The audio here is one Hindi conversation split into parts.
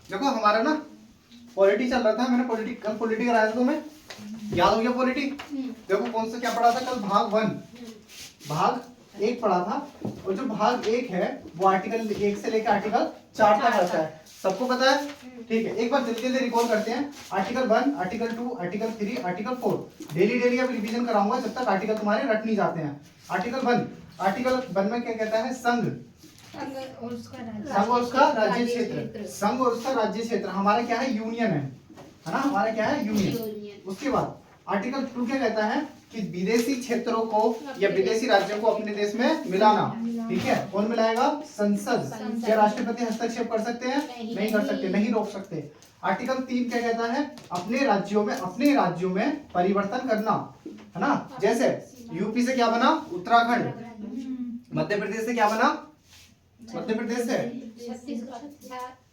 देखो हमारा ना पॉलिटी चल रहा था, मैंने कल पॉलिटी कराया था तुम्हें, याद हो गया पॉलिटी? देखो कौन सा क्या पढ़ा था कल, भाग 1 पढ़ा था, और जो भाग 1 है वो आर्टिकल 1 से लेकर आर्टिकल 4 तक रहता है, सबको पता है? ठीक है, एक बार जल्दी जल्दी रिकॉल करते हैं। Article 1, article 2, article 3, article 4 daily अब रिवीजन कराऊंगा जब तक आर्टिकल तुम्हारे रट नहीं जाते हैं। आर्टिकल 1 में क्या कहता है? संघ और उसका राज्य क्षेत्र। संघ और उसका राज्य क्षेत्र हमारा क्या है? यूनियन है ना, हमारा क्या है? यूनियन। उसके बाद आर्टिकल 2 क्या कहता है कि विदेशी क्षेत्रों को या विदेशी राज्यों को अपने देश में मिलाना। ठीक है, कौन मिलाएगा? संसद। क्या राष्ट्रपति हस्तक्षेप कर सकते हैं? नहीं कर सकते, नहीं रोक सकते। आर्टिकल 3 क्या कहता है? अपने राज्यों में परिवर्तन करना, है ना। जैसे यूपी से क्या बना? उत्तराखंड। मध्य प्रदेश से क्या बना? मध्य प्रदेश से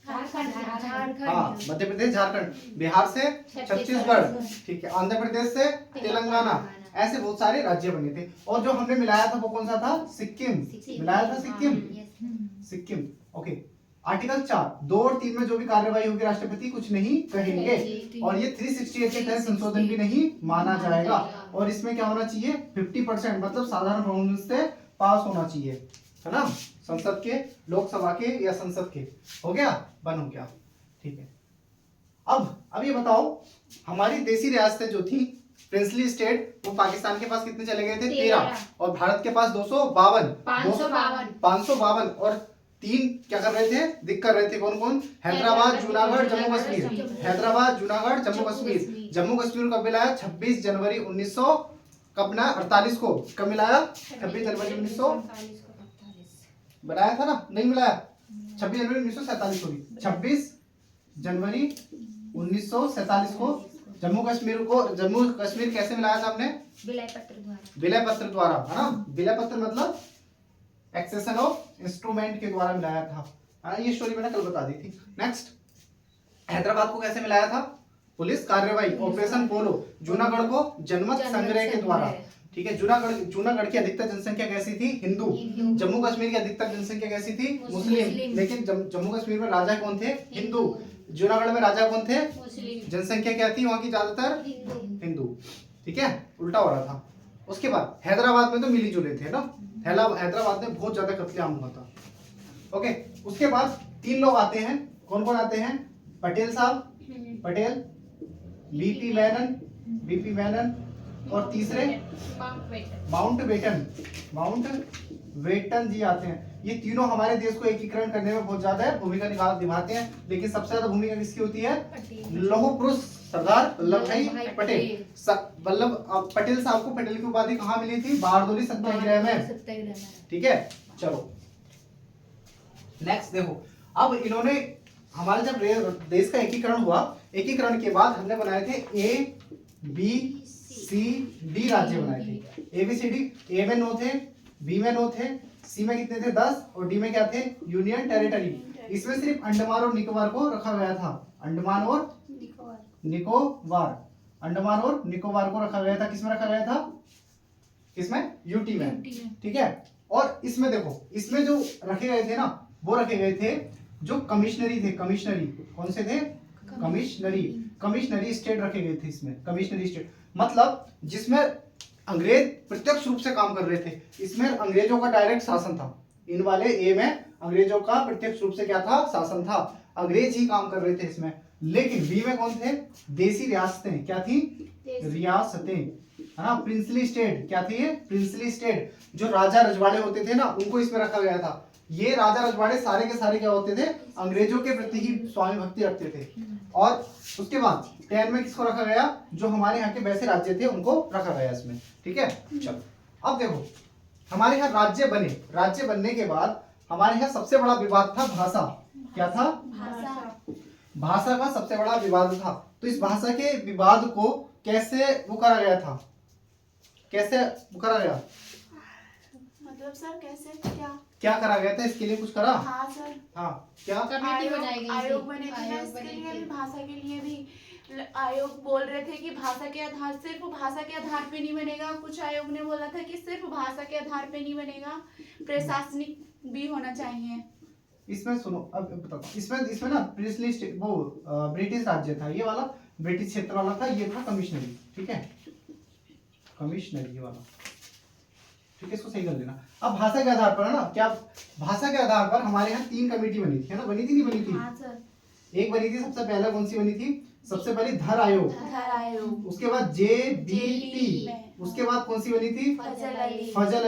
हाँ, मध्य प्रदेश झारखंड। बिहार से छत्तीसगढ़। ठीक है, आंध्र प्रदेश से तेलंगाना। ऐसे बहुत सारे राज्य बने थे, और जो हमने मिलाया था वो कौन सा था? सिक्किम। मिलाया था सिक्किम। ओके। आर्टिकल 4, 2 और 3 में जो भी कार्यवाही होगी राष्ट्रपति कुछ नहीं कहेंगे, और ये 368 के तहत संशोधन भी नहीं माना जाएगा। और इसमें क्या होना चाहिए? 50%, मतलब साधारण बहुमत से पास होना चाहिए, है ना, संसद के, लोकसभा के या संसद के। हो गया, बन हो गया। ठीक है, अब ये बताओ, हमारी देसी रियासतें जो थी प्रिंसली स्टेट, वो पाकिस्तान के पास कितने चले गए थे? 13, और भारत के पास 552, और 3 क्या कर रहे थे? दिक कर रहे थे। कौन कौन? हैदराबाद, जूनागढ़, जम्मू कश्मीर। हैदराबाद, जूनागढ़, जम्मू कश्मीर। जम्मू कश्मीर कब मिलाया? 26 जनवरी 1948 को। कब मिलाया? 26 जनवरी 1900 बनाया था ना? नहीं मिलाया, 26 जनवरी 1947 को भी। 26 जनवरी 1947 को जम्मू कश्मीर कैसे मिलाया था हमने? विलय पत्र द्वारा, है ना। विलय पत्र मतलब एक्सेशन ऑफ इंस्ट्रूमेंट के द्वारा मिलाया था। ये स्टोरी मैंने कल बता दी थी। नेक्स्ट, हैदराबाद को कैसे मिलाया था? पुलिस कार्रवाई, ऑपरेशन पोलो। जूनागढ़ को जनमत संग्रह के द्वारा। ठीक है, जूनागढ़ की अधिकतर जनसंख्या कैसी थी? हिंदू। जम्मू कश्मीर की अधिकतर जनसंख्या कैसी थी? मुस्लिम। लेकिन जम्मू कश्मीर में राजा कौन थे? हिंदू। जूनागढ़ में राजा कौन थे? जनसंख्या क्या थी वहां की? ज्यादातर हिंदू। ठीक है, उल्टा हो रहा था। उसके बाद हैदराबाद में तो मिली जुले थे ना, हैदराबाद में बहुत ज्यादा कत्लेआम हुआ था। ओके, उसके बाद 3 लोग आते हैं। कौन कौन आते हैं? पटेल साहब, पटेल, बीपी मैनन, और तीसरे माउंटबेटन जी आते हैं। ये तीनों हमारे देश को एकीकरण करने में बहुत ज्यादा भूमिका निभाते हैं, लेकिन सबसे ज्यादा भूमिका किसकी होती है? लौह पुरुष सरदार वल्लभ भाई पटेल। पटेल साहब को पटेल की उपाधि कहाँ मिली थी? बारडोली सत्याग्रह में। ठीक है, चलो नेक्स्ट देखो। अब इन्होंने हमारे जब देश का एकीकरण हुआ, एकीकरण के बाद हमने बनाए थे ABCD राज्य बनाए थे। ABCD, A में 9 थे, B में 9 थे, C में कितने थे? 10, और D में क्या थे? Union territory. इसमें सिर्फ अंडमान और निकोबार को रखा गया था। अंडमान और निकोबार को रखा गया था। किसमें रखा गया था? किसमें? यूटी में। ठीक है, और इसमें देखो, इसमें जो रखे गए थे ना, वो रखे गए थे जो कमिश्नरी थे। कमिश्नरी कौन से थे? कमिश्नरी स्टेट रखे गए थे इसमें। कमिश्नरी स्टेट मतलब जिसमें अंग्रेज प्रत्यक्ष रूप से काम कर रहे थे। इसमें अंग्रेजों का डायरेक्ट शासन था। इन वाले ए में अंग्रेजों का प्रत्यक्ष रूप से क्या था? शासन था। अंग्रेज ही काम कर रहे थे इसमें। लेकिन बी में कौन थे? देसी रियासतें। क्या थी? रियासतें, है ना। प्रिंसली स्टेट, क्या थी ये? Princely state. जो राजा रजवाड़े होते थे ना, उनको इसमें रखा गया था। ये राजा रजवाड़े सारे के सारे क्या होते थे? अंग्रेजों के प्रति ही स्वामी भक्ति रखते थे। और उसके बाद 10 में किसको रखा गया? जो हमारे यहाँ के वैसे राज्य थे उनको रखा गया इसमें। ठीक है, चलो अब देखो, हमारे यहाँ राज्य बनने के बाद हमारे यहाँ सबसे बड़ा विवाद था भाषा। क्या था? भाषा का सबसे बड़ा विवाद था। तो इस भाषा के विवाद को कैसे वो करा गया था? कैसे वो करा गया? मतलब सर कैसे? क्या करा गया था? इसके लिए कुछ करा? हाँ सर। हाँ, क्या आयोग बने थे ना इसके लिए भी, भाषा के लिए भी। आयोग बोल रहे थे कि भाषा के आधार, सिर्फ भाषा के आधार पे नहीं बनेगा। कुछ आयोग ने बोला था कि सिर्फ भाषा के आधार पे नहीं बनेगा, प्रशासनिक भी होना चाहिए। इसमें सुनो, अब बताता हूँ। इसमें ना प्रिंसली वो ब्रिटिश राज्य था, ये वाला ब्रिटिश क्षेत्र वाला था, ये था कमिश्नरी, ठीक है, कमिश्नरी ये वाला, ठीक है, इसको सही कर लेना। अब भाषा के आधार पर है ना, क्या भाषा के आधार पर हमारे यहाँ 3 कमेटी बनी थी, है ना, बनी थी नहीं बनी थी? हाँ सर। एक बनी थी सबसे पहले, कौन सी बनी थी? सबसे पहले धर आयोग, धर आयोग, उसके बाद JBP, उसके बाद कौन सी बनी थी? फजल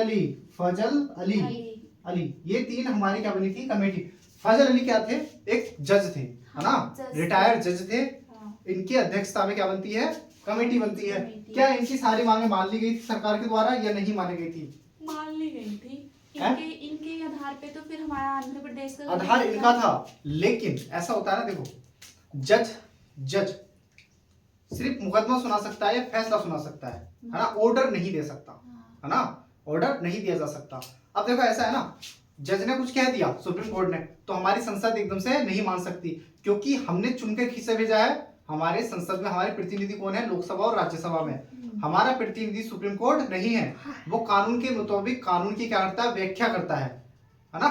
अली, फजल अली, ये 3 हमारी क्या बनी थी? कमेटी। फजल अली क्या थे? एक जज थे, है ना, रिटायर्ड जज थे। इनकी अध्यक्षता में क्या बनती है? कमेटी बनती है। क्या इनकी सारी मांगे मान ली गई थी सरकार के द्वारा या नहीं मानी गई थी? मान ली गई थी। इनके आधार पे तो फिर हमारा आंध्र प्रदेश का आधार इनका था, लेकिन ऐसा होता है ना, देखो, जज सिर्फ मुकदमा सुना सकता है या फैसला सुना सकता है ना, ऑर्डर नहीं दे सकता, है ना, ऑर्डर नहीं दिया जा सकता। अब देखो ऐसा है ना, जज ने कुछ कह दिया सुप्रीम कोर्ट ने, तो हमारी संसद एकदम से नहीं मान सकती, क्योंकि हमने चुन के किसे भेजा है? हमारे संसद में हमारे प्रतिनिधि कौन है? लोकसभा और राज्यसभा में। हमारा प्रतिनिधि सुप्रीम कोर्ट नहीं है, वो कानून के मुताबिक कानून की क्या करता है? व्याख्या करता है ना,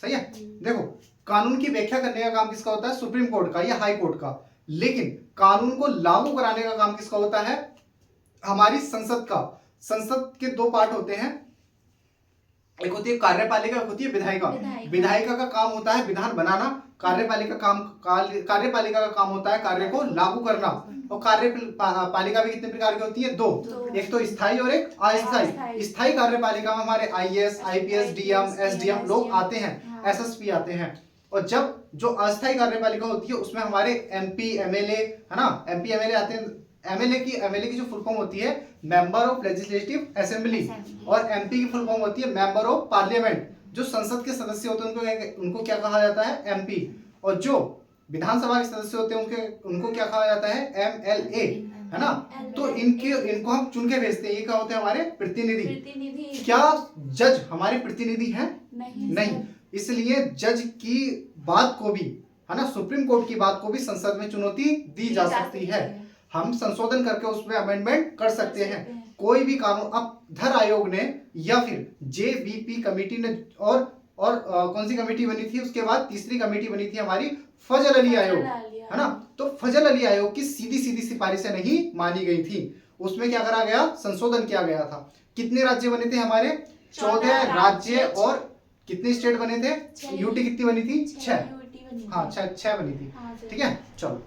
सही है। देखो, कानून की व्याख्या करने का काम किसका होता है? सुप्रीम कोर्ट का या हाई कोर्ट का। लेकिन कानून को लागू कराने का काम किसका होता है? हमारी संसद का। संसद के 2 पार्ट होते हैं, एक होती है कार्यपालिका, एक होती है विधायिका। विधायिका का काम होता है विधान बनाना, कार्यपालिका का काम होता है कार्य को लागू करना। और कार्यपालिका भी कितने प्रकार की होती है? 2, एक तो स्थायी और एक अस्थायी। स्थायी कार्यपालिका में हमारे IAS, IPS, DM, SDM लोग आते हैं, SSP आते हैं। और जब जो अस्थायी कार्यपालिका होती है उसमें हमारे MP, MLA, है ना, MP, MLA आते हैं। MLA की जो फुल फॉर्म होती है मेंबर ऑफ लेजिस्लेटिव असेंबली, और MP की फुल फॉर्म होती है मेंबर ऑफ पार्लियामेंट। जो संसद के सदस्य होते हैं उनको क्या कहा जाता है? MP। और जो विधानसभा के सदस्य होते हैं उनको क्या कहा जाता है? MLA, है ना। तो इनको हम चुन के भेजते हैं, ये क्या होते हैं? हमारे प्रतिनिधि। क्या जज हमारे प्रतिनिधि हैं? नहीं। इसलिए जज की बात को भी, है ना, सुप्रीम कोर्ट की बात को भी संसद में चुनौती दी जा सकती है। हम संशोधन करके उसमें अमेंडमेंट कर सकते हैं। कोई भी कानून, अब धर आयोग ने या फिर JBP कमेटी ने, और कौन सी कमेटी बनी थी उसके बाद? तीसरी कमेटी बनी थी हमारी फजल अली आयोग, है ना। तो फजल अली आयोग की सीधी सिफारिशें नहीं मानी गई थी, उसमें क्या करा गया? संशोधन किया गया था। कितने राज्य बने थे हमारे? 14 राज्य। और कितने स्टेट बने थे? यूटी कितनी बनी थी? 6। हाँ, 6 बनी थी, ठीक है। चलो,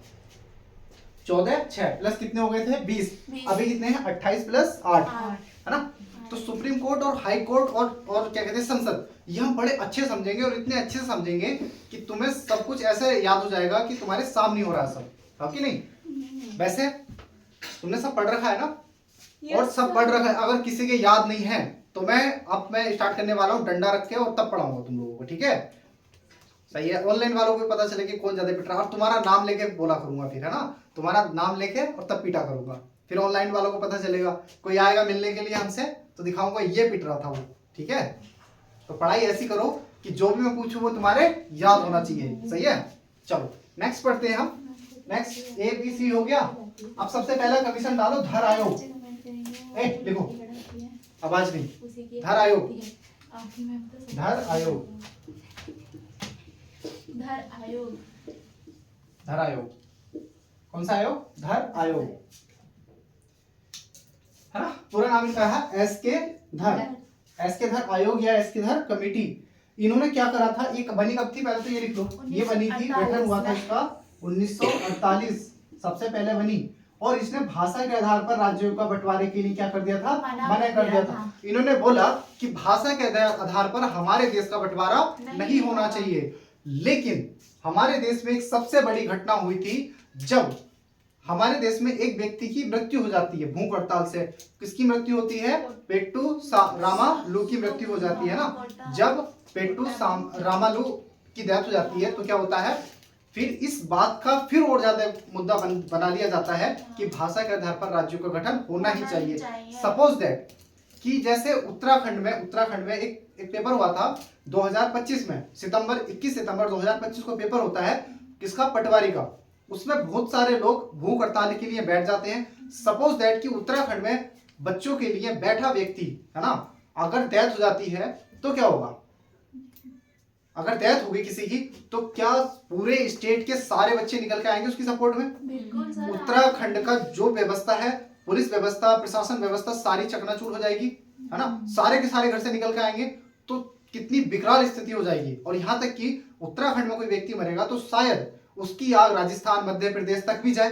14, 6 प्लस कितने हो गए थे? 20। अभी कितने हैं? 28 प्लस 8, है ना। तो सुप्रीम कोर्ट और हाई कोर्ट और क्या कहते हैं संसद, ये हम बड़े अच्छे समझेंगे, और इतने अच्छे से समझेंगे कि तुम्हें सब कुछ ऐसे याद हो जाएगा कि तुम्हारे सामने हो रहा है सब, है कि नहीं? वैसे तुमने सब पढ़ रखा है ना, और सब पढ़ रखा है। अगर किसी के याद नहीं है तो मैं स्टार्ट करने वाला हूँ डंडा रख के, और तब पढ़ाऊंगा तुम लोगों को, ठीक है? सही है। ऑनलाइन वालों को पता चले कि कौन ज्यादा पिट रहा है, और तुम्हारा नाम लेके बोला करूंगा फिर, है ना, तुम्हारा नाम लेके और तब पीटा करूंगा। फिर ऑनलाइन वालों को पता चलेगा, कोई आएगा मिलने के लिए हमसे तो दिखाऊंगा ये पिट रहा था वो, ठीक है। तो पढ़ाई ऐसी करो कि जो भी मैं पूछूं वो तुम्हारे याद होना चाहिए, सही है। चलो नेक्स्ट पढ़ते हैं हम। नेक्स्ट ABC हो गया। अब सबसे पहला कमीशन डालो धर आयोग। लिखो, आवाज नहीं। धर आयोग, धर आयोग, धर आयोग। कौन सा आयोग? धर आयोग, है ना। पूरा नाम इनका है SK धर आयोग या SK धर कमेटी। इन्होंने क्या करा था? एक बनी कब थी? पहले तो ये लिख लो, ये बनी थी, गठन हुआ था इसका 1948, सबसे पहले बनी। और इसने भाषा के आधार पर राज्यों का बंटवारे के लिए क्या कर दिया था? मना कर दिया था। इन्होंने बोला कि भाषा के आधार पर हमारे देश का बंटवारा नहीं होना चाहिए। लेकिन हमारे देश में एक सबसे बड़ी घटना हुई थी, जब हमारे देश में एक व्यक्ति की मृत्यु हो जाती है भूख हड़ताल से। किसकी मृत्यु होती है? पेट्टू रामालू की मृत्यु हो जाती है ना। जब पेट्टू रामालू की डेथ हो जाती है तो क्या होता है? फिर इस बात का फिर और ज्यादा मुद्दा बना लिया जाता है कि भाषा के आधार पर राज्यों का गठन होना ही चाहिए। सपोज दैट कि जैसे उत्तराखंड में एक पेपर हुआ था 2025 में, 21 सितंबर 2025 को पेपर होता है किसका? पटवारी का। उसमें बहुत सारे लोग भूख हड़ताल के लिए बैठ जाते हैं। सपोज दैट कि उत्तराखंड में बच्चों के लिए बैठा व्यक्ति, है ना, अगर डेथ हो जाती है तो क्या होगा? अगर डेथ हो गई किसी की तो क्या पूरे स्टेट के सारे बच्चे निकल के आएंगे उसकी सपोर्ट में? बिल्कुल सर। उत्तराखंड का जो व्यवस्था है, पुलिस व्यवस्था, प्रशासन व्यवस्था, सारी चकनाचूर हो जाएगी, है ना। सारे के सारे घर से निकल के आएंगे तो कितनी विकराल स्थिति हो जाएगी। और यहाँ तक कि उत्तराखंड में कोई व्यक्ति मरेगा तो शायद उसकी आग राजस्थान, मध्य प्रदेश तक भी जाए,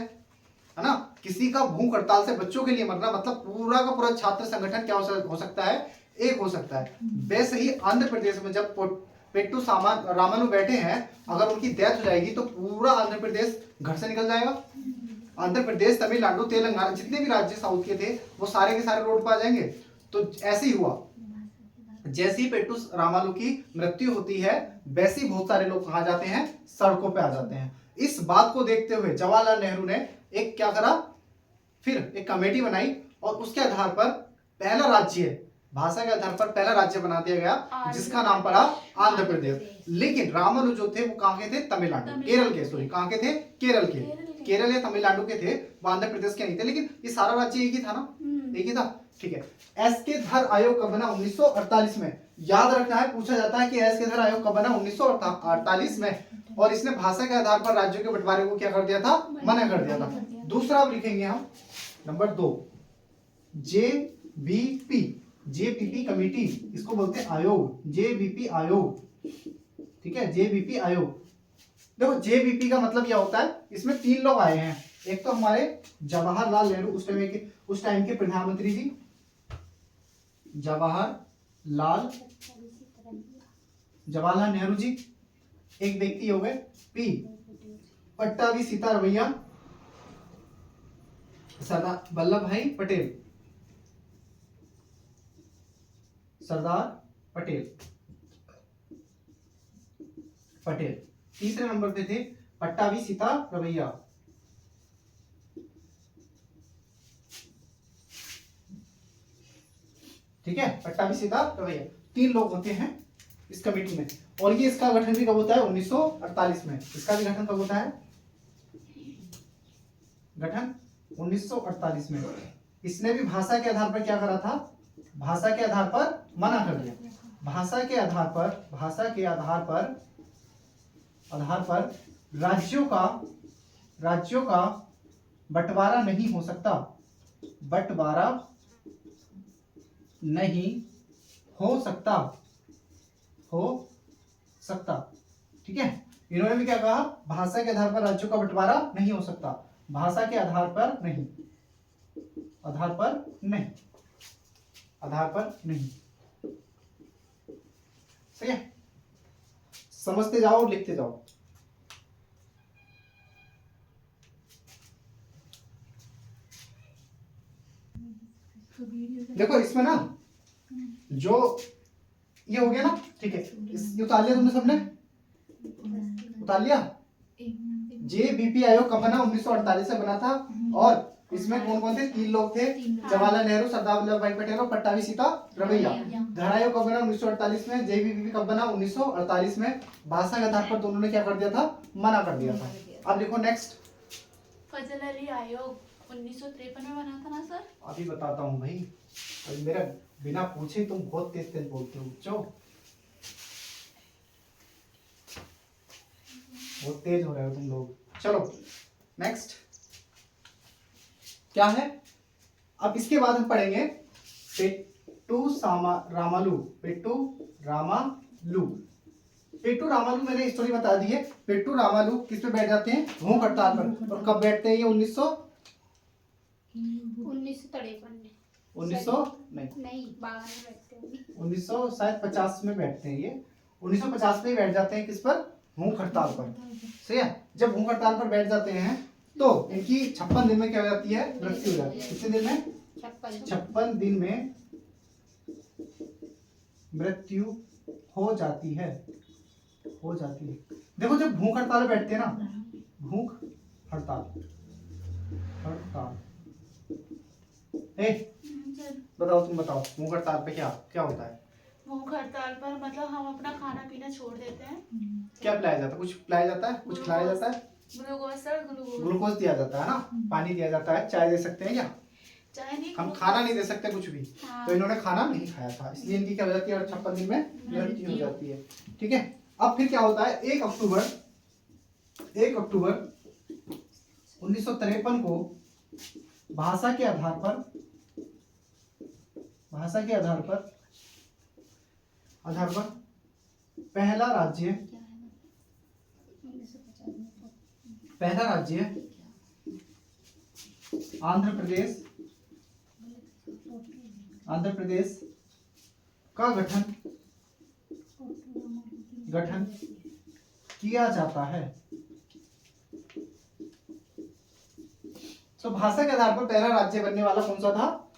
है ना। किसी का भूख हड़ताल से बच्चों के लिए मरना मतलब पूरा का पूरा छात्र संगठन क्या हो सकता है, एक हो सकता है। वैसे ही आंध्र प्रदेश में जब पेट्टू रामालू बैठे हैं, अगर उनकी डेथ हो जाएगी तो पूरा आंध्र प्रदेश घर से निकल जाएगा। आंध्र प्रदेश, तमिलनाडु, तेलंगाना, जितने भी राज्य साउथ के थे वो सारे के सारे रोड पर आ जाएंगे। तो ऐसे ही हुआ, जैसी पेट्टू रामालू की मृत्यु होती है वैसे ही बहुत सारे लोग कहाँ जाते हैं, सड़कों पे आ जाते हैं। इस बात को देखते हुए जवाहरलाल नेहरू ने एक क्या करा, फिर एक कमेटी बनाई और उसके आधार पर पहला राज्य, भाषा के आधार पर पहला राज्य बना दिया गया जिसका नाम पड़ा आंध्र प्रदेश। लेकिन रामालू जो थे वो कहाँ के थे, तमिलनाडु, केरल के, सॉरी कहाँ के थे, केरल के, केरल या तमिलनाडु के थे, वो आंध्र प्रदेश के नहीं थे। लेकिन ये सारा राज्य एक ही था ना, एक ही था, ठीक है। एस के धर आयोग कब बना, 1948 में। याद रखना है, पूछा जाता है कि एस के धर आयोग कब बना, 1948 में। और इसने भाषा के आधार पर राज्यों के बंटवारे को क्या कर दिया था, मना कर दिया था। दूसरा अब लिखेंगे हम नंबर 2, जेबीपी कमेटी, इसको बोलते हैं आयोग, जेबीपी आयोग, ठीक है, जेबीपी आयोग। देखो जेबीपी का मतलब क्या होता है, इसमें 3 लोग आए हैं। एक तो हमारे जवाहरलाल नेहरू, उस टाइम के प्रधानमंत्री जी, जवाहरलाल नेहरू जी। एक व्यक्ति हो गए पी पट्टाभी सीतारमैया, सरदार वल्लभ भाई पटेल, सरदार पटेल। तीसरे नंबर पे थे पट्टाभी सीतारमैया, ठीक है, पट्टाभी सीतारमैया। 3 लोग होते हैं इस कमेटी में। और ये इसका गठन भी कब होता है, 1948 में। इसका भी गठन कब होता है, गठन 1948 में। इसने भी भाषा के आधार पर क्या करा था, भाषा के आधार पर मना कर दिया। भाषा के आधार पर राज्यों का बंटवारा नहीं हो सकता, बंटवारा नहीं हो सकता, ठीक है। इन्होंने भी क्या कहा, भाषा के आधार पर राज्यों का बंटवारा नहीं हो सकता, भाषा के आधार पर नहीं, सही है। समझते जाओ और लिखते जाओ। देखो इसमें ना जो ये हो गया ना, ठीक है, ये उतार लिया तुमने सबने, उतार लिया। जेबीपी आयोग कब बना, 1948 से बना था। और इसमें कौन कौन थे, 3 लोग थे, जवाहरलाल नेहरू, सरदार वल्लभ भाई पटेल और पट्टाभी सीतारमैया। धर आयोग कब बना, 1948 में। जेबीपी कब बना, 1948 में। भाषा के आधार पर दोनों ने क्या कर दिया था, मना कर दिया था। अब देखो नेक्स्ट, फजल अली आयोग 1953 में बना था ना सर। अभी बताता हूँ भाई, अभी मेरा बिना पूछे तुम बहुत तेज बोलते हो बच्चों, बहुत तेज हो रहे हो तुम लोग। चलो नेक्स्ट क्या है, अब इसके बाद हम पढ़ेंगे पेट्टू रामालू मैंने स्टोरी बता दी है। पेट्टू रामालू किस पे बैठ जाते हैं, भूख हड़ताल पर। और कब बैठते हैं ये, 1900 शायद 50 में बैठते हैं ये, 1950 में बैठ जाते हैं किस पर, भूख हड़ताल पर, सही है। जब भूख हड़ताल पर बैठ जाते हैं तो इनकी 56 दिन में क्या हो जाती है, मृत्यु हो जाती है। कितने दिन में, 56 दिन में मृत्यु हो जाती है। देखो जब भूख हड़ताल पे बैठते हैं ना, भूख हड़ताल, बताओ, तुम बताओ भूख हड़ताल पे क्या होता है। भूख हड़ताल पर मतलब हम अपना खाना पीना छोड़ देते हैं। क्या पिलाया जाता है, कुछ पिलाया जाता है, कुछ खिलाया जाता है, ग्लूकोज दिया जाता है ना, पानी दिया जाता है, चाय दे सकते हैं क्या, चाय नहीं, हम खाना नहीं दे सकते कुछ भी। तो इन्होंने खाना नहीं खाया था, इसलिए इनकी क्या हो जाती है, 56 दिन में मृत्यु हो जाती है, ठीक है। अब फिर क्या होता है, 1 अक्टूबर 1953 को भाषा के आधार पर पहला राज्य आंध्र प्रदेश का गठन किया जाता है। तो भाषा के आधार पर पहला राज्य बनने वाला कौन सा था,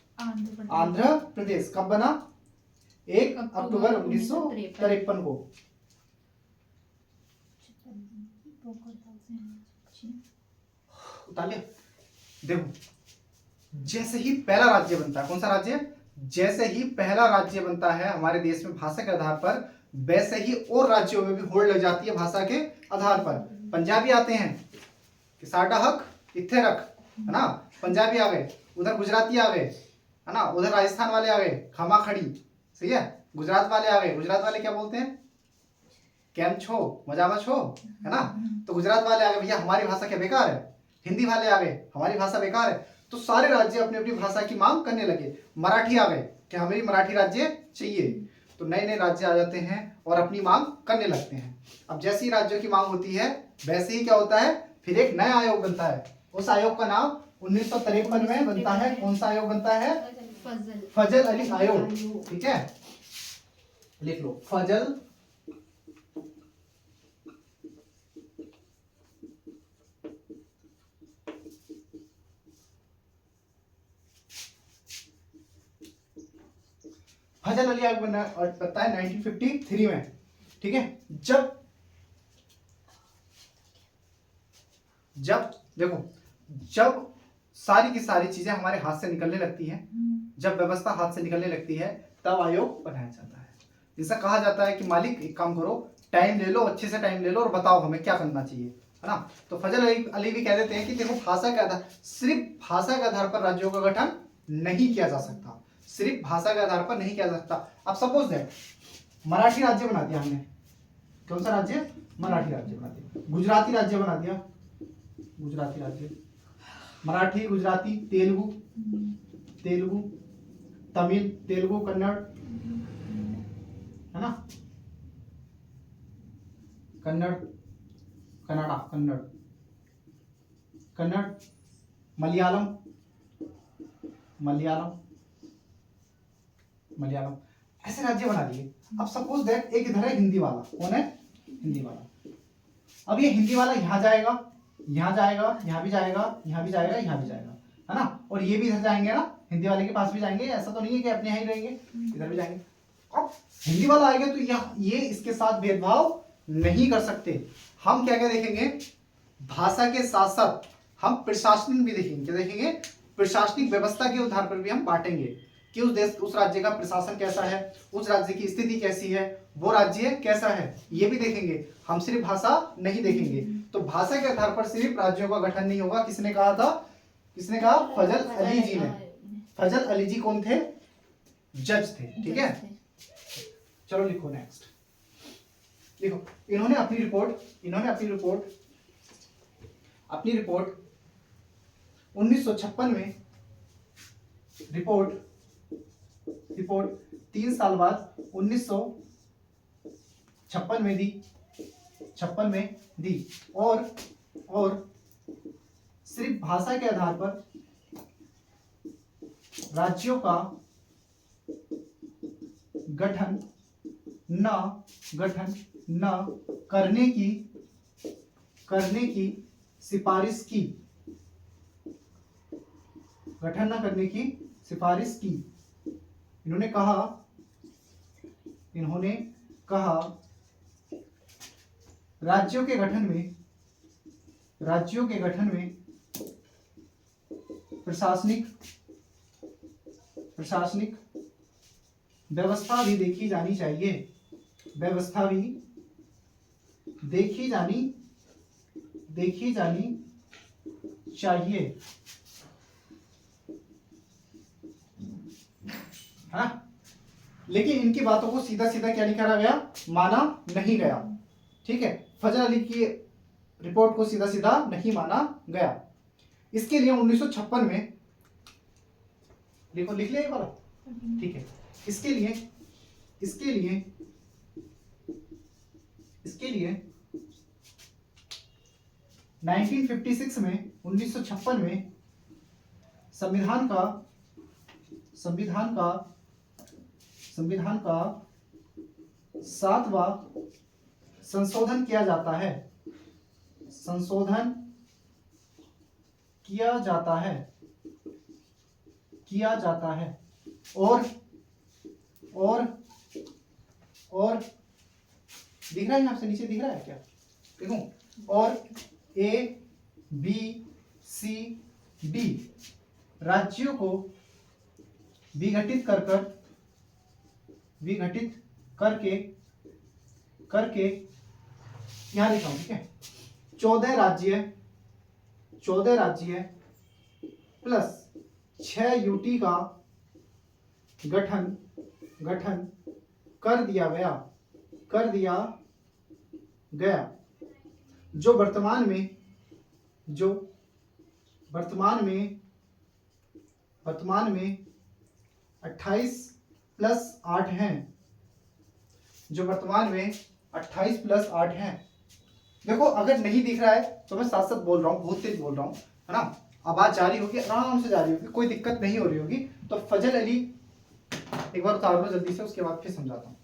आंध्र प्रदेश। कब बना, 1 अक्टूबर 1953 को। उतार लिया। देखो, जैसे ही पहला राज्य बनता है, कौन सा राज्य, जैसे ही पहला राज्य बनता है हमारे देश में भाषा के आधार पर, वैसे ही और राज्यों में भी होड़ लग जाती है भाषा के आधार पर। पंजाबी आते हैं कि साडा हक इत्थे रख, है ना, पंजाबी आ गए, उधर गुजराती आ गए, है ना, उधर राजस्थान वाले आ गए खमा खड़ी, सही है, गुजरात वाले आ गए, गुजरात वाले क्या बोलते हैं, कैम छो, मजामा छो, है ना, तो गुजरात वाले आ गए, भैया हमारी भाषा क्या बेकार है, हिंदी वाले आ गए, हमारी भाषा बेकार है। तो सारे राज्य अपनी अपनी भाषा की मांग करने लगे। मराठी आ गए कि हमें मराठी राज्य चाहिए, तो नए नए राज्य आ जाते हैं और अपनी मांग करने लगते हैं। अब जैसी राज्यों की मांग होती है वैसे ही क्या होता है, फिर एक नया आयोग बनता है। उस आयोग का नाम 1953 में बनता है, कौन सा आयोग बनता है, फजल अली आयोग। ठीक है, लिख लो, फजल अली आयोग बनता है 1953 में। ठीक है, जब देखो, जब सारी की सारी चीजें हमारे हाथ से निकलने लगती हैं, जब व्यवस्था हाथ से निकलने लगती है, तब आयोग बनाया जाता है। जैसा कहा जाता है कि मालिक एक काम करो, टाइम ले लो, अच्छे से टाइम ले लो और बताओ हमें क्या करना चाहिए, है ना। तो फजल अली भी कह देते हैं कि देखो, भाषा के आधार, सिर्फ भाषा के आधार पर राज्यों का गठन नहीं किया जा सकता, सिर्फ भाषा के आधार पर नहीं किया जा सकता। अब सपोज दैट मराठी राज्य बना दिया हमने, कौन सा राज्य, मराठी राज्य बना दिया, गुजराती राज्य बना दिया, गुजराती राज्य, मराठी, गुजराती, तेलुगु, तमिल, तेलुगु, कन्नड़, है ना, कन्नड़, मलयालम, ऐसे राज्य बना दिए। अब सपोज दैट एक इधर है हिंदी वाला, कौन है, हिंदी वाला। अब ये हिंदी वाला यहाँ जाएगा, यहाँ जाएगा, यहाँ भी जाएगा, यहाँ भी जाएगा, यहाँ भी जाएगा, है ना, और ये भी इधर जाएंगे ना, हिंदी वाले के पास भी जाएंगे, ऐसा तो नहीं है कि अपने यहाँ ही रहेंगे, इधर भी जाएंगे। अब हिंदी वाला आएगा तो ये इसके साथ भेदभाव नहीं कर सकते। हम क्या क्या देखेंगे, भाषा के साथ साथ हम प्रशासनिक भी देखेंगे। क्या देखेंगे, प्रशासनिक व्यवस्था के आधार पर भी हम बांटेंगे कि उस राज्य का प्रशासन कैसा है, उस राज्य की स्थिति कैसी है, वो राज्य कैसा है, ये भी देखेंगे। हम सिर्फ भाषा नहीं देखेंगे। तो भाषा के आधार पर सिर्फ राज्यों का गठन नहीं होगा। किसने कहा था, किसने कहा, फजल अली जी ने। फजल अली जी कौन थे, जज थे। ठीक है, चलो लिखो नेक्स्ट, लिखो। इन्होंने अपनी रिपोर्ट 1956 में रिपोर्ट 3 साल बाद 1956 में दी और सिर्फ भाषा के आधार पर राज्यों का गठन न करने की सिफारिश की, गठन न करने की सिफारिश की। इन्होंने कहा राज्यों के गठन में प्रशासनिक व्यवस्था भी देखी जानी चाहिए, व्यवस्था भी देखी जानी चाहिए। हाँ, लेकिन इनकी बातों को सीधा सीधा क्या नहीं करा गया, माना नहीं गया। ठीक है, फजल अली की रिपोर्ट को सीधा सीधा नहीं माना गया। इसके लिए 1956 में, लिख लिया ये वाला, ठीक है। इसके लिए 1956 में 1956 में संविधान का 7वां संशोधन किया जाता है, और दिख रहा है यहाँ से नीचे दिख रहा है क्या, देखो, और ABCD राज्यों को विघटित करके यहाँ लिखा हूं, ठीक है, 14 राज्य प्लस 6 यूटी का गठन कर दिया गया, जो वर्तमान में 28+8 हैं, जो वर्तमान में 28+8 हैं। देखो अगर नहीं दिख रहा है तो मैं साथ साथ बोल रहा हूँ, बहुत तेज बोल रहा हूँ, है ना, आवाज जारी होगी, आराम से जारी होगी, कोई दिक्कत नहीं हो रही होगी। तो फजल अली एक बार उतार लो जल्दी से, उसके बाद फिर समझाता हूँ।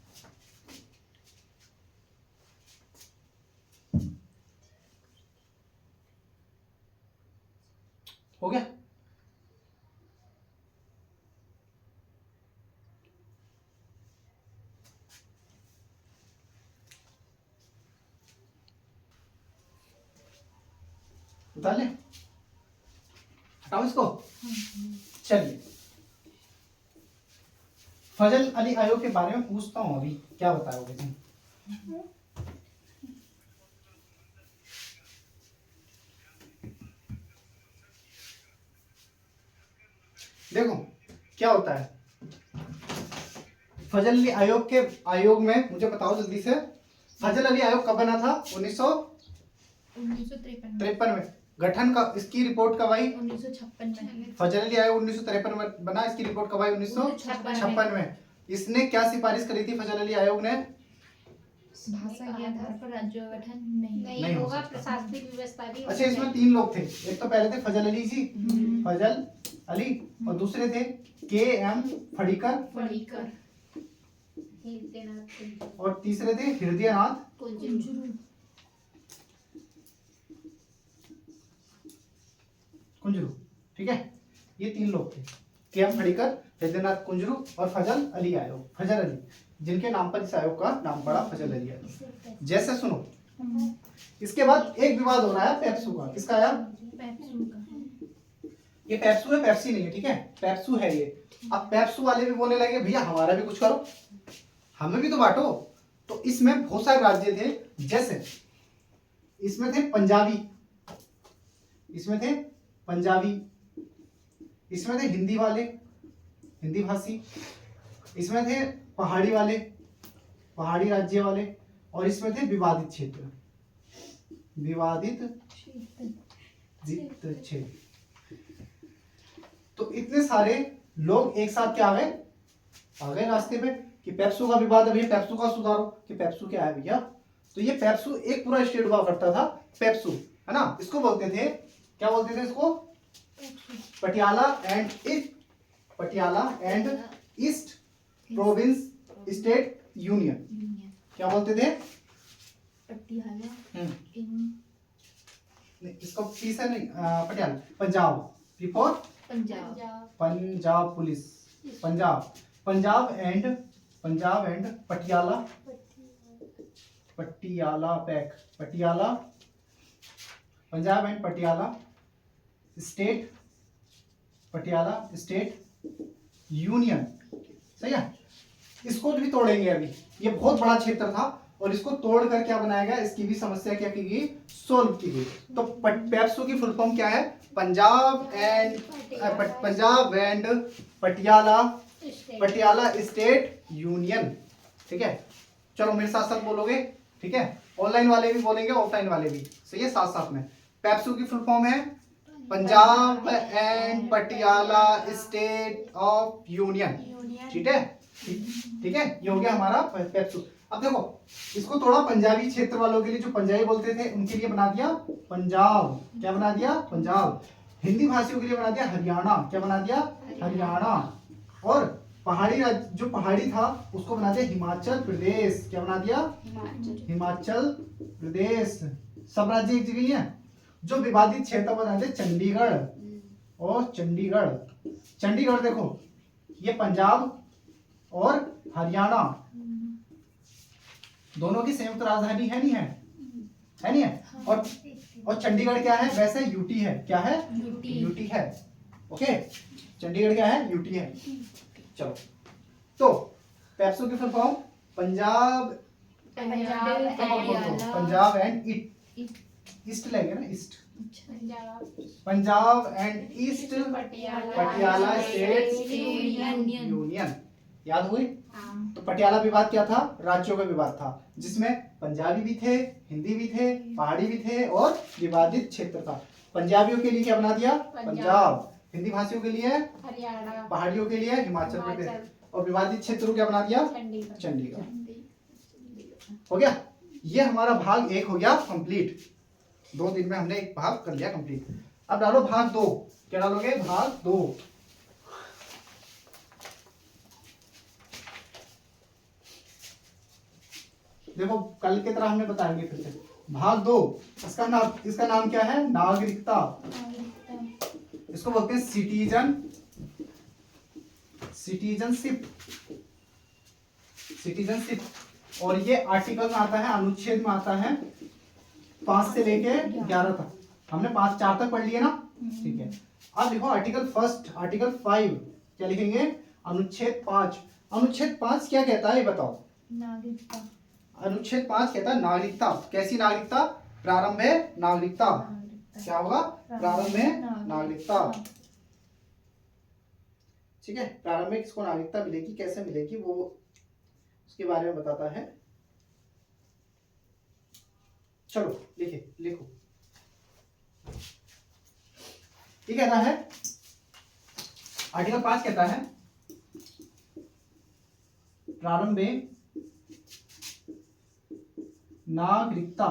हो गया? उतार ले, हटाओ इसको। चलिए, फजल अली आयोग के बारे में पूछता हूं, अभी क्या बताओगे तुम? देखो क्या होता है फजल अली आयोग में, मुझे बताओ जल्दी से, फजल अली आयोग कब बना था? 1953 में। गठन का, इसकी रिपोर्ट कब आई? 1956 में। फजल अली आयोग 1953 में बना, इसकी रिपोर्ट कब आई? 1956 में। इसने क्या सिफारिश करी थी फजल अली आयोग ने? भाषा के आधार पर राज्य गठन नहीं होगा, प्रशासनिक व्यवस्था भी। अच्छा, इसमें 3 लोग थे, एक तो पहले थे फजल अली जी, फजल अली, और दूसरे थे KM फड़ीकर, और तीसरे थे हृदयनाथ कुंजरू। ठीक है, ये 3 लोग थे, KM फड़ीकर, हृदयनाथ कुंजरू और फजल अली, जिनके नाम पर इस आयोग का नाम पड़ा फजल अली आयोग। जैसे सुनो, इसके बाद एक विवाद हो रहा है पेप्सू का। किसका आया? ये पेप्सू है, पेप्सी नहीं है, ठीक है, पेप्सू है ये। अब पेप्सू वाले भी बोलने लगे भैया हमारा भी कुछ करो, हमें भी तो बांटो। तो इसमें बहुत सारे राज्य थे, जैसे इसमें थे पंजाबी, इसमें थे हिंदी वाले, हिंदी भाषी, इसमें थे पहाड़ी वाले, पहाड़ी राज्य वाले, और इसमें थे विवादित क्षेत्र, तो इतने सारे लोग एक साथ क्या आ गए रास्ते पे कि पेप्सू का विवाद है भैया, पेप्सू का सुधारो, कि पेप्सू क्या है भैया। तो ये पेप्सू एक पूरा स्टेट हुआ करता था, पेप्सू, है ना। इसको बोलते थे, क्या बोलते थे इसको? Patiala and east province state union. क्या बोलते थे? पटियाला नहीं, इसको पीस है नहीं, Patiala, Punjab, before Punjab police, Punjab and Patiala pack, Punjab and Patiala state union. सही है, इसको भी तोड़ेंगे अभी। ये बहुत बड़ा क्षेत्र था और इसको तोड़कर क्या बनाया गया, इसकी भी समस्या क्या की गई, सोल्व की गई। तो पेप्सू की फुल फॉर्म क्या है? Punjab and Patiala state union. ठीक है, चलो मेरे साथ साथ बोलोगे, ठीक है। ऑनलाइन वाले भी बोलेंगे, ऑफलाइन वाले भी, सही है, साथ साथ में। पेप्सू की फुल फॉर्म है Punjab and Patiala state of union, ठीक है, ठीक है, ये हो गया हमारा पेप्सू। अब देखो इसको थोड़ा पंजाबी क्षेत्र वालों के लिए, जो पंजाबी बोलते थे उनके लिए बना दिया पंजाब, क्या बना दिया पंजाब। हिंदी भाषियों के लिए बना दिया हरियाणा, क्या बना दिया हरियाणा। और पहाड़ी राज्य, जो पहाड़ी था उसको बना दिया हिमाचल प्रदेश, क्या बना दिया हिमाचल प्रदेश। सब राज्य एक जगह ही है। जो विवादित क्षेत्र बना दिया चंडीगढ़ और चंडीगढ़। चंडीगढ़ देखो ये पंजाब और हरियाणा दोनों की संयुक्त राजधानी है, नहीं है, है नहीं है। और चंडीगढ़ क्या है, वैसे यूटी है, क्या है यूटी है, ओके, चंडीगढ़ क्या है यूटी है। चलो तो पेप्सू की full form Punjab and east लगेगा ना, east, Punjab and east Patiala state union, याद हुई। तो पटियाला विवाद क्या था, राज्यों का विवाद था, जिसमें पंजाबी भी थे, हिंदी भी थे, पहाड़ी भी थे और विवादित क्षेत्र था। पंजाबियों के लिए क्या बना दिया पंजाब, हिंदी भाषियों के लिए हरियाणा, पहाड़ियों के लिए हिमाचल प्रदेश, और विवादित क्षेत्रों क्या बना दिया चंडीगढ़। हो गया, ये हमारा भाग 1 हो गया कंप्लीट। 2 दिन में हमने एक भाग कर लिया कंप्लीट। अब डालो भाग 2, क्या डालोगे भाग 2। देखो कल की तरह हमने बताएंगे फिर से भाग 2। इसका नाम क्या है, नागरिकता। इसको बोलते हैं सिटीजनशिप। और ये आर्टिकल में आता है, अनुच्छेद में आता है 5 से लेके 11 तक। हमने 4 तक पढ़ लिए ना, ठीक है। अब देखो आर्टिकल 5 क्या लिखेंगे, अनुच्छेद 5। अनुच्छेद 5 क्या कहता है ये बताओ। नागरिकता। अनुच्छेद 5 कहता है नागरिकता। कैसी नागरिकता, प्रारंभ है नागरिकता। क्या होगा, प्रारंभ में नागरिकता, ठीक है। प्रारंभ में किसको नागरिकता मिलेगी, कैसे मिलेगी, वो उसके बारे में बताता है। चलो लिखो। ये कहता है, आर्टिकल 5 कहता है प्रारंभ में नागरिकता,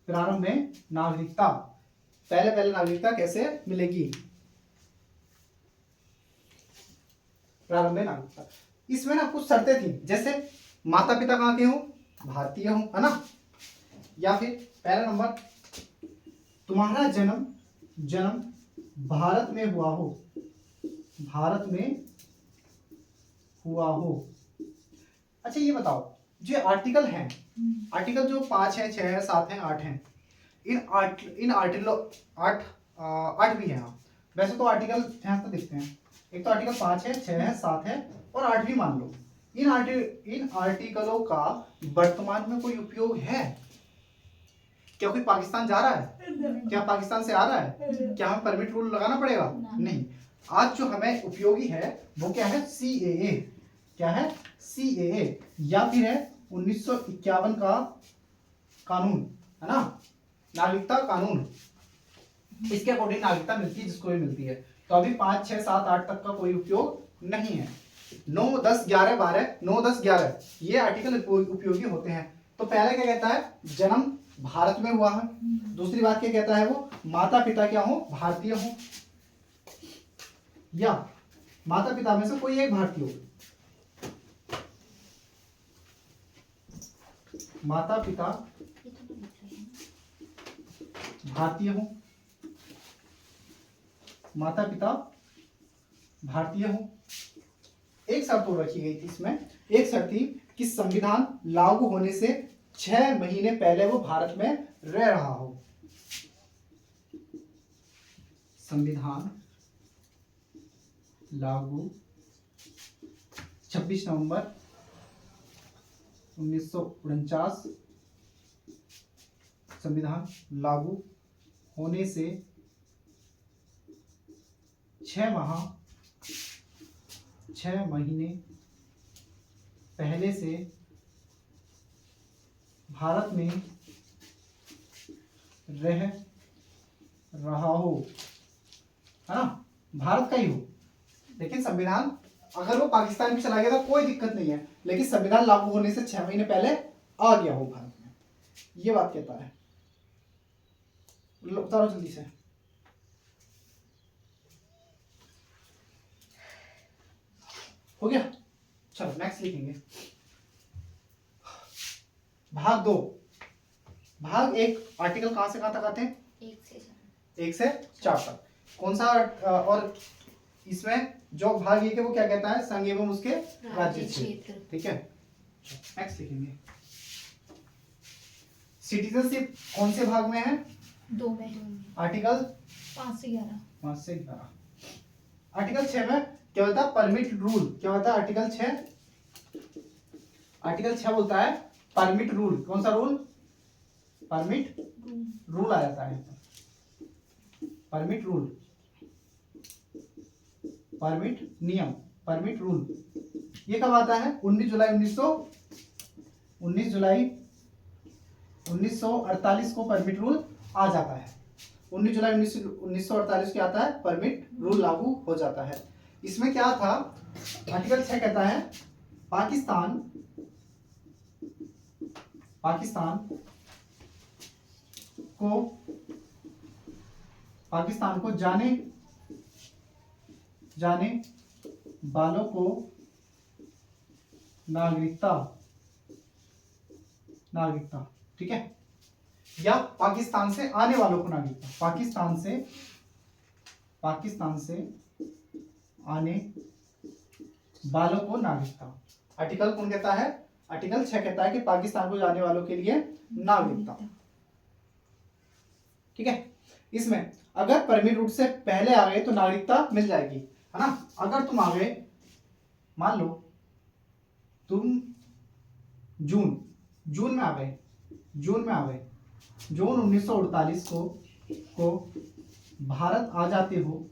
प्रारंभ में नागरिकता, पहले नागरिकता कैसे मिलेगी, प्रारंभ में नागरिकता। इसमें ना कुछ शर्तें थी, जैसे माता पिता कहाँ के हो, भारतीय हो, है ना, या फिर पहला नंबर तुम्हारा जन्म भारत में हुआ हो, भारत में हुआ हो। अच्छा ये बताओ, जो आर्टिकल हैं, आर्टिकल जो 5 है, 6 है, 7 है, 8 है, इन आर्टिकल 8 भी है। वैसे तो आर्टिकल यहाँ तो देखते हैं, एक तो आर्टिकल 5 है, 6 है, 7 है और 8 भी मान लो। इन आर्टिकलों का वर्तमान में कोई उपयोग है क्या, कोई पाकिस्तान जा रहा है क्या, पाकिस्तान से आ रहा है क्या, हमें परमिट रूल लगाना पड़ेगा, नहीं। आज जो हमें उपयोगी है वो क्या है, CAA, क्या है CAA, या फिर है 1951 का कानून, है ना, नागरिकता कानून। इसके अकॉर्डिंग नागरिकता मिलती है, जिसको भी मिलती है। तो अभी 5, 6, 7, 8 तक का कोई उपयोग नहीं है। 9, 10, 11, 12, 9, 10, 11 ये आर्टिकल उपयोगी होते हैं। तो पहले क्या कहता है, जन्म भारत में हुआ है। दूसरी बात क्या कहता है, वो माता पिता क्या हो, भारतीय हो, या माता पिता में से कोई एक भारतीय हो, माता पिता भारतीय हो, माता पिता भारतीय हो। एक शर्त और रखी गई थी इसमें, एक शर्त थी कि संविधान लागू होने से 6 महीने पहले वो भारत में रह रहा हो। संविधान लागू 26 नवंबर 1949, संविधान लागू होने से 6 महीने पहले से भारत में रह रहा हो, है ना, भारत का ही हो, लेकिन संविधान अगर वो पाकिस्तान में चला गया तो कोई दिक्कत नहीं है, लेकिन संविधान लागू होने से 6 महीने पहले आ गया हो भारत में, ये बात कहता है। उतारो जल्दी से। हो गया, चलो नेक्स्ट लिखेंगे। भाग 2, भाग 1 आर्टिकल कहां से कहां तक आते हैं? 1 से 4 तक। कौन सा और इसमें जो भाग 1 है वो क्या कहता है? संघ एवं उसके राज्य क्षेत्र। ठीक है, नेक्स्ट लिखेंगे। सिटीजनशिप कौन से भाग में है? 2 में। आर्टिकल 5 से 11। 5 से 11। आर्टिकल 6 में क्या होता है? Permit rule. क्या होता है आर्टिकल 6? आर्टिकल 6 बोलता है परमिट रूल। कौन सा रूल? परमिट रूल आ जाता है, परमिट रूल, परमिट नियम, परमिट रूल। ये कब आता है? 19 जुलाई 1948 को परमिट रूल आ जाता है। 19 जुलाई 1948 को आता है, परमिट रूल लागू हो जाता है। इसमें क्या था? आर्टिकल 6 कहता है पाकिस्तान को जाने वालों को नागरिकता, ठीक है, या पाकिस्तान से आने वालों को नागरिकता, पाकिस्तान से आने वालों को नागरिकता। आर्टिकल कौन कहता है? आर्टिकल 6 कहता है कि पाकिस्तान को जाने वालों के लिए नागरिकता। ठीक है, इसमें अगर परमिट रूट से पहले आ गए तो नागरिकता मिल जाएगी, है ना। अगर तुम आ गए, मान लो तुम जून में आ गए, जून 1948 को भारत आ जाते हो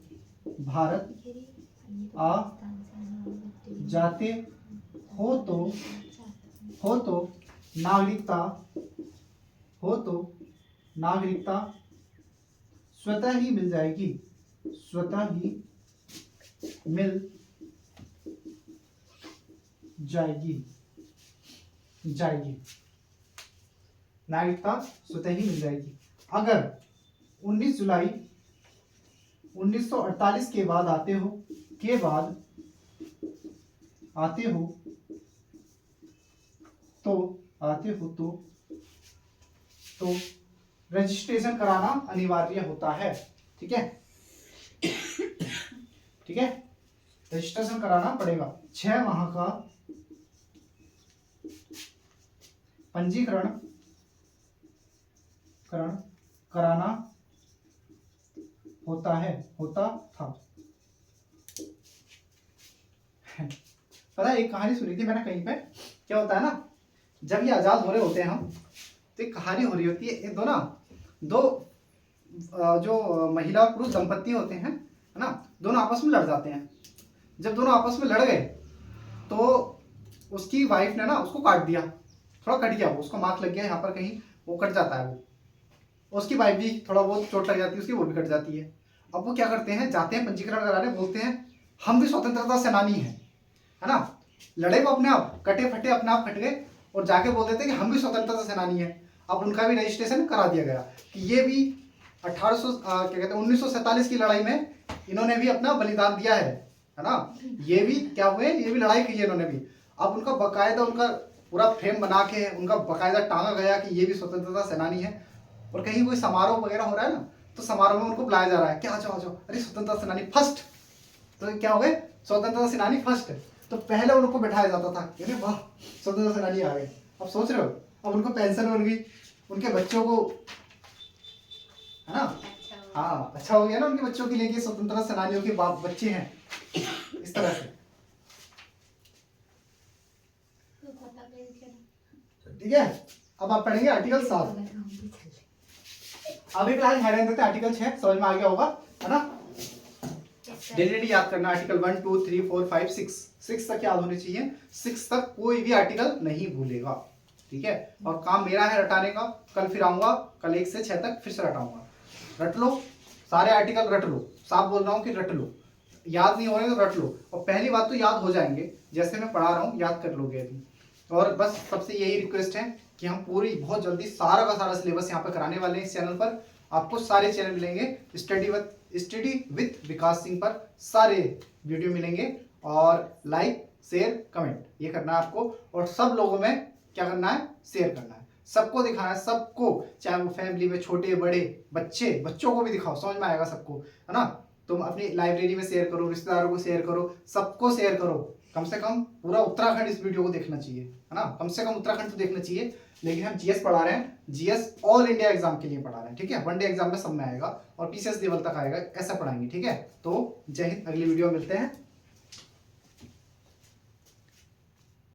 तो नागरिकता स्वतः ही मिल जाएगी, नागरिकता स्वतः ही मिल जाएगी। अगर 19 जुलाई 1948 के बाद आते हो तो रजिस्ट्रेशन कराना अनिवार्य होता है। ठीक है, रजिस्ट्रेशन कराना पड़ेगा। 6 माह का पंजीकरण कराना होता था। पता है, एक कहानी सुनी थी मैंने कहीं पे। क्या होता है ना, जब ये आजाद हो रहे होते हैं हम, तो एक कहानी हो रही होती है। एक दो जो महिला और पुरुष दंपत्ति होते हैं, है ना, दोनों आपस में लड़ जाते हैं। जब दोनों आपस में लड़ गए तो उसकी वाइफ ने ना उसको काट दिया, थोड़ा कट गया, वो उसको मार्क लग गया यहाँ पर कहीं, वो कट जाता है वो। उसकी वाइफ भी थोड़ा बहुत चोट लग जाती है उसकी, वो भी कट जाती है। अब वो क्या करते हैं, जाते हैं पंजीकरण कराने, बोलते हैं हम भी स्वतंत्रता सेनानी हैं, है ना। लड़े वो अपने आप, कटे फटे अपने आप कट गए, और जाके बोल देते हैं कि हम भी स्वतंत्रता सेनानी हैं। अब उनका भी रजिस्ट्रेशन करा दिया गया कि ये भी 1947 की लड़ाई में इन्होंने भी अपना बलिदान दिया है ना। ये भी क्या हुए, ये भी लड़ाई की है इन्होंने भी। अब उनका बकायदा, उनका पूरा फ्रेम बना के उनका बकायदा टांगा गया कि ये भी स्वतंत्रता सेनानी है। और कहीं कोई समारोह वगैरह हो रहा है ना, तो समारोह में उनको बुलाया जा रहा है, क्या आ जाओ, अरे स्वतंत्रता सेनानी फर्स्ट। तो क्या हो गए, स्वतंत्रता सेनानी फर्स्ट। तो पहले उनको बैठाया जाता था, अरे वाह स्वतंत्रता सेनानी आ गए। अब सोच रहे हो, अब उनको पेंशन मिल गई, उनके बच्चों को, है ना, हाँ अच्छा हो गया ना उनके बच्चों के लिए कि स्वतंत्रता सेनानियों के बाप बच्चे हैं, इस तरह से। ठीक है, अब आप पढ़ेंगे आर्टिकल 7। अभी फिलहाल हैरान देते आर्टिकल 6 समझ में आ गया होगा, है ना। डेली याद करना, आर्टिकल 1 2 3 4 5 6 तक याद होने चाहिए। 6 तक कोई भी आर्टिकल नहीं भूलेगा। ठीक है। और काम मेरा है रटाने का। कल फिर आऊंगा, कल 1 से 6 तक फिर से रटाऊंगा। रट लो सारे आर्टिकल, रट लो, साफ बोल रहा हूँ कि रट लो, याद नहीं हो रहे तो रट लो। और पहली बात तो याद हो जाएंगे, जैसे मैं पढ़ा रहा हूँ याद कर लोगे अभी। और बस सबसे यही रिक्वेस्ट है कि हम पूरी बहुत जल्दी सारा का सारा सिलेबस यहाँ पर कराने वाले हैं इस चैनल पर। आपको सारे चैनल मिलेंगे, स्टडी विथ विकास सिंह पर सारे वीडियो मिलेंगे। और लाइक शेयर कमेंट ये करना है आपको, और सब लोगों में क्या करना है, शेयर करना है, सबको दिखाना है, सबको, चाहे वो फैमिली में छोटे बड़े बच्चों को भी दिखाओ, समझ में आएगा सबको, है ना। तुम अपनी लाइब्रेरी में शेयर करो, रिश्तेदारों को शेयर करो, सबको शेयर करो। कम से कम पूरा उत्तराखंड इस वीडियो को देखना चाहिए, है ना, कम से कम उत्तराखंड तो देखना चाहिए। लेकिन हम जीएस पढ़ा रहे हैं, जीएस ऑल इंडिया एग्जाम के लिए पढ़ा रहे हैं, ठीक है। वनडे एग्जाम में सब में आएगा और पीसीएस लेवल तक आएगा, ऐसा पढ़ाएंगे, ठीक है। तो जय हिंद, अगली वीडियो में मिलते हैं।